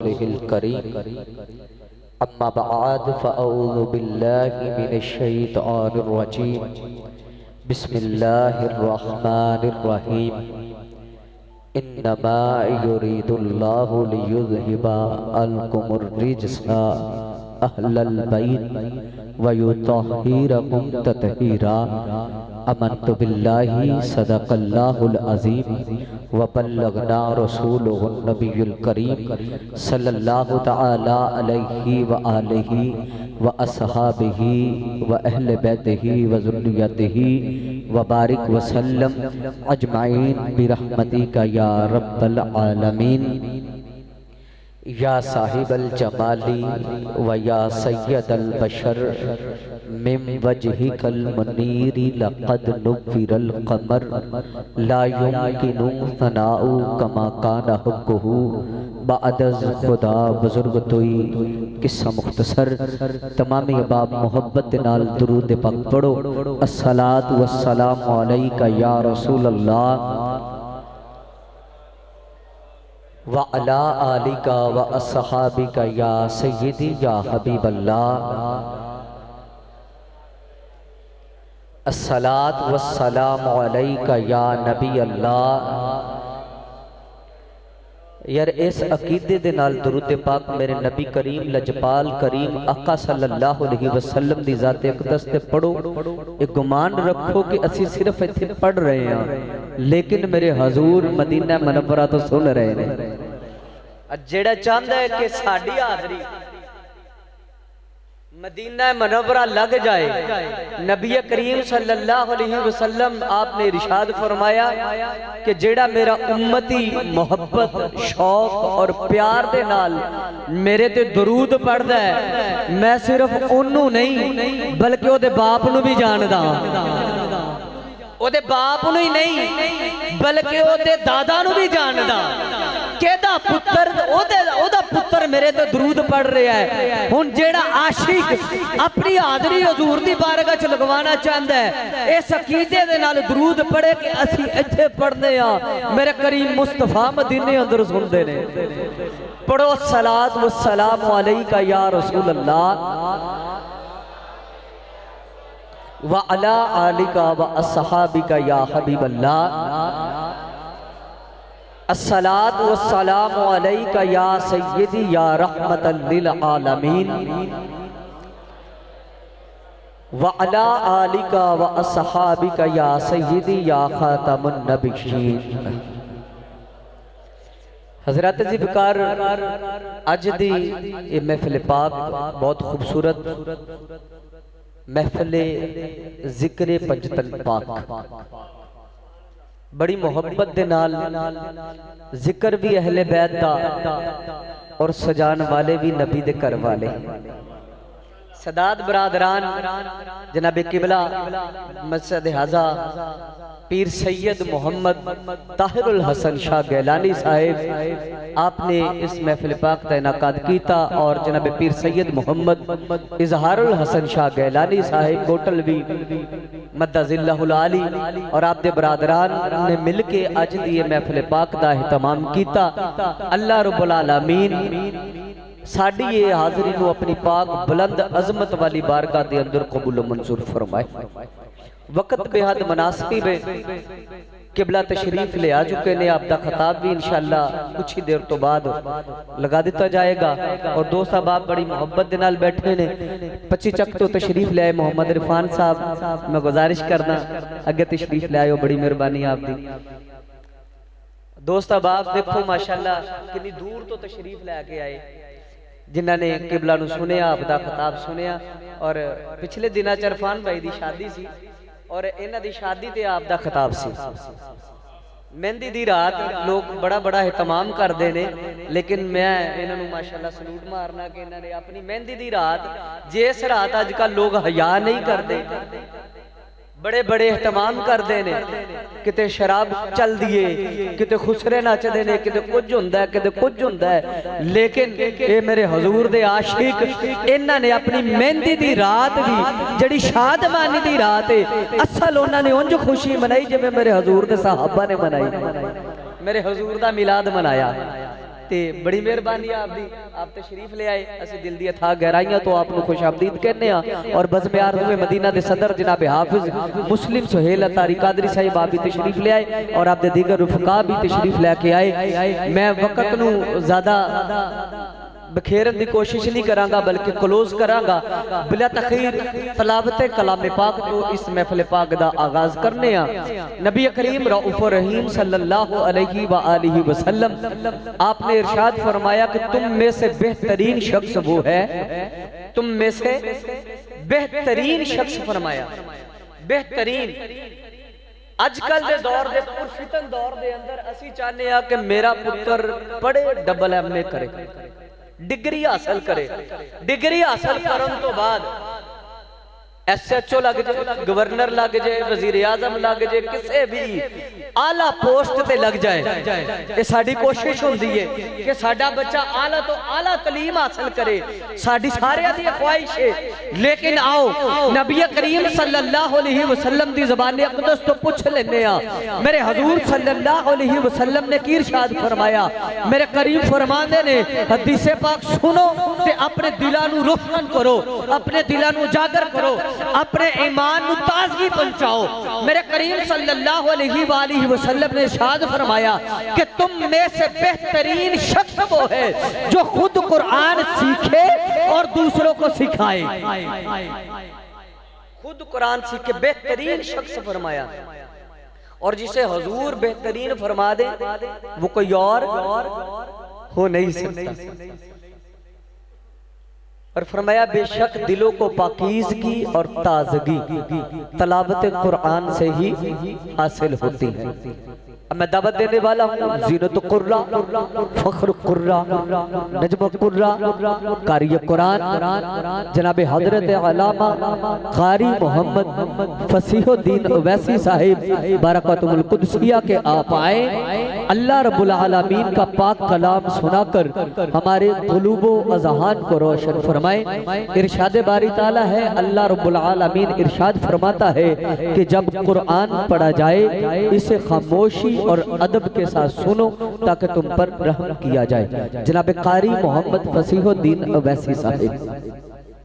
करीम अम्मा बअद फ़अऊज़ु बिल्लाहि मिनश्शैतानिर्रजीम बिस्मिल्लाहिर्रहमानिर्रहीम इन्नमा युरीदुल्लाहु लियुज़हिबा अन्कुमुर्रिज्सा अहलल बैत व युतहिरकुम तत्हीरा अमन्तु बिल्लाहि सदक़ल्लाहुल अज़ीम व बल्लगना रसूलुहुन नबियुल करीम सल्लल्लाहु तआला अलैहि व आलिहि व अस्हाबिहि व अहले बैतिहि व ज़ुर्रिय्यतिहि व बारिक व सल्लम अजमाइन बिरहमतिका या रब्बल आलमीन। या साहिबल जमाली व या सय्यदल बशर मिम वजहिकल मुनीरी लक़द नुव्विरल क़मर ला युमकिनु सनाउ कमा काना हुक्कुहु बअदज़ खुदा बुजुर्ग तोई किस्सा मुख्तसर तमामी अबाब मोहब्बत नाल दुरूद पाक पढ़ो। अस्सलातु वस्सलामु अलैका या रसूल अल्लाह व अला आलिका व अस्हाबिका या सय्यदी या हबीब अल्लाह। अस्सलातु वस्सलामु अलैका या नबी अल्लाह। यार इस अकीदे दे नाल दुरूद पाक मेरे नबी करीम लजपाल करीम आका सल्लल्लाहु अलैहि वसल्लम दी ज़ात अक़दस ते पढ़ो। एक गुमान रखो कि असी सिर्फ इत्थे पढ़ रहे हैं लेकिन मेरे हजूर मदीना मनव्वरा तो सुन रहे हैं। जेड़ा चाहता है कि साडी हाज़री मदीना मनव्वरा लग जाए, नबी करीम सल्लल्लाहु अलैहि वसल्लम आपने इरशाद फरमाया कि जेड़ा मेरा उम्मती मोहब्बत शौक और प्यार दे नाल मेरे ते दरूद पढ़दा है, मैं सिर्फ उन्नू नहीं बल्कि ओदे बाप नू भी जानदा, ओदे बाप नू ही नहीं बल्कि ओदे दादा नू भी जानदा। केदा पुत्र ओदा पुत्र मेरे तो दरूद पढ़ रहा है। हुण जेड़ा आशिक अपनी हाज़री हजूर दी बारगाह च लगवाना चाहता है इस अकीदे दे नाल दरूद पढ़े कि असी इत्थे पढ़ने आ मेरे करीम मुस्तफा मदीने अंदर सुनदे ने। पढ़ो सलात व सलाम अलैका या रसूल अल्लाह व अला आलिका व अस्हाबिका या हबीब अल्लाह। अस्सलातु वस्सलामु अलैका या सय्यदी या रहमतल लिल आलमीन व अला आलिका व अस्हाबिका या सय्यदी या खातमुन नबिय्यीन। हज़रत जी बकार अज दी ये महफिल पाक बहुत खूबसूरत महफिल ज़िक्र पंजतन पाक, बड़ी मोहब्बत दे नाल जिक्र भी अहले बैत दा और सजान वाले भी नबी दे घर वाले। सदात बरादरान जनाब किबला मस्जिद हाजा पीर सैयद मोहम्मद ताहिरुल हसन शाह गैलानी साहिब आपने इस महफिल पाक का इनाकाद किया और जनाब पीर सैयद मोहम्मद इजहारुल हसन शाह गैलानी साहिब गोटलवी मद्दज़िल्लाहुल आली और आप दे बरादरान ने मिल के अज दी महफिल पाक का एहतमाम किया। अल्लाह रब्बुल आलमीन साडी ये हाज़री नू अपनी पाक बुलंद अजमत वाली बारगाह दे अंदर कबूल मंजूर फरमाए। वक़्त बेहद मुनासिब है, किबला तशरीफ ले आ चुके ने, आपका खिताब भी इंशाअल्लाह कुछ ही देर तो बाद लगा दिता जाएगा और दोस्त साहब बड़ी मोहब्बत दे नाल बैठे ने। 25 चक तो तशरीफ ले आए मोहम्मद इरफान साहब, मैं गुजारिश करना अगे तशरीफ ले आयो, बड़ी मेहरबानी आपकी। दोस्त साहब देखो माशाअल्लाह कितनी दूर तो तशरीफ लेके आए, जिन्होंने किबला नू सुनिया, आपका खिताब सुनिया। और पिछले दिना इरफान भाई की शादी सी और इन्हां दी शादी ते आपदा खिताब सी। मेहंदी दी रात लोग बड़ा बड़ा एहतमाम करते हैं, लेकिन मैं इन्हां नू माशाअल्लाह सलूट मारना कि इन्होंने अपनी मेहंदी दी रात जिस रात अजकल लोग हया नहीं करते, बड़े बड़े एहतमाम करते हैं। किते शराब चल दिए, किते खुसरे नचते हैं, किते कुछ होंदा है, किते कुछ होंदा है, लेकिन ये मेरे हजूर दे आशिक इन्होंने अपनी मेहंदी दी रात भी जड़ी शादमानी दी रात है असल उन्होंने उंज खुशी मनाई जिवें मेरे हजूर दे सहाबा ने मनाई। मेरे हजूर दा मिलाद मनाया। ते बड़ी मेहरबानी आपदी, आप तशरीफ ले आए, असि दिल दी अथाह गहराइयां तो आपको खुशामदीद कहने आ। और बज़्म आरज़ू मदीना दे सदर जनाब हाफिज मुस्लिम सुहेल अतारी कादरी साहिब आप भी तशरीफ ले आए और आप दे दीगर रुफका भी तशरीफ लेके आए। मैं वक्त नू ज़्यादा बखेरन की कोशिश नहीं करांगा बल्कि क्लोज करांगा बिला तखीर तलावत कलाम पाक तो इस महफिल पाक दा आगाज करने आ। नबी करीम रऊफ रहीम सल्लल्लाहु अलैहि व आलिहि वसल्लम आपने इरशाद फरमाया कि तुम में से बेहतरीन शख्स वो है, तुम में से बेहतरीन शख्स फरमाया बेहतरीन। अजकल दे दौर दे पुरफितन दौर दे अंदर असी चाहने आ कि मेरा पुत्र पढ़े डबल एमए करे, डिग्री हासिल करे, डिग्री हासिल करने तो बाद SHO लग जाए, गवर्नर लग जाए, वजीर आजम लग जाए, किसी भी आला पोस्ट ते लग जाए। ये साडी कोशिश होंदी है कि साडा बच्चा आला तो आला तलीम हासिल करे, साडी सारियां दी ख्वाहिश है। लेकिन आओ नबी करीम सल्लल्लाहु अलैहि वसल्लम दी ज़बान अक़दस तो पूछ लेने आ, मेरे हजूर सल्लल्लाहु अलैहि वसल्लम ने की इरशाद फरमाया। मेरे करीम फरमांदे ने हदीस पाक सुनो ते अपने दिलां नू रोशन करो, अपने दिलां नू उजागर करो, अपने ईमान नू ताजगी पहुंचाओ। मेरे करीम सल्लल्लाहु अलैहि वसल्लम ने इरशाद फरमाया कि तुम में से बेहतरीन शख्स वो है जो खुद कुरान सीखे और दूसरों को सिखाए। खुद कुरान सीखे बेहतरीन शख्स फरमाया, और जिसे हुजूर बेहतरीन फरमा दे वो कोई और हो नहीं सकता। और फरमाया बेशक दिलों को पाकीज़गी और ताजगी तलावत कुरान से ही हासिल होती है। अब मैं दावत देने वाला हूँ ज़ीनत कुर्रा, फख्र कुर्रा, नजम कुर्रा, कारी कुरान जनाब हजरत अल्लामा कारी मोहम्मद फसीहुद्दीन ओवैसी साहिब बरकतुल कुद्सिया के आप आए। अल्लाह रब्बुल आलमीन का पाक कलाम सुनाकर हमारे क़ुलूबो अज़हान को रोशन फरमाए। इरशाद बारी ताला है, अल्लाह रब्बुल आलमीन इरशाद फरमाता है कि जब कुरान पढ़ा जाए इसे खामोशी और अदब के साथ सुनो ताकि तुम पर रहम किया जाए। जनाब कारी मोहम्मद फसीहुद्दीन ओवैसी साहिब।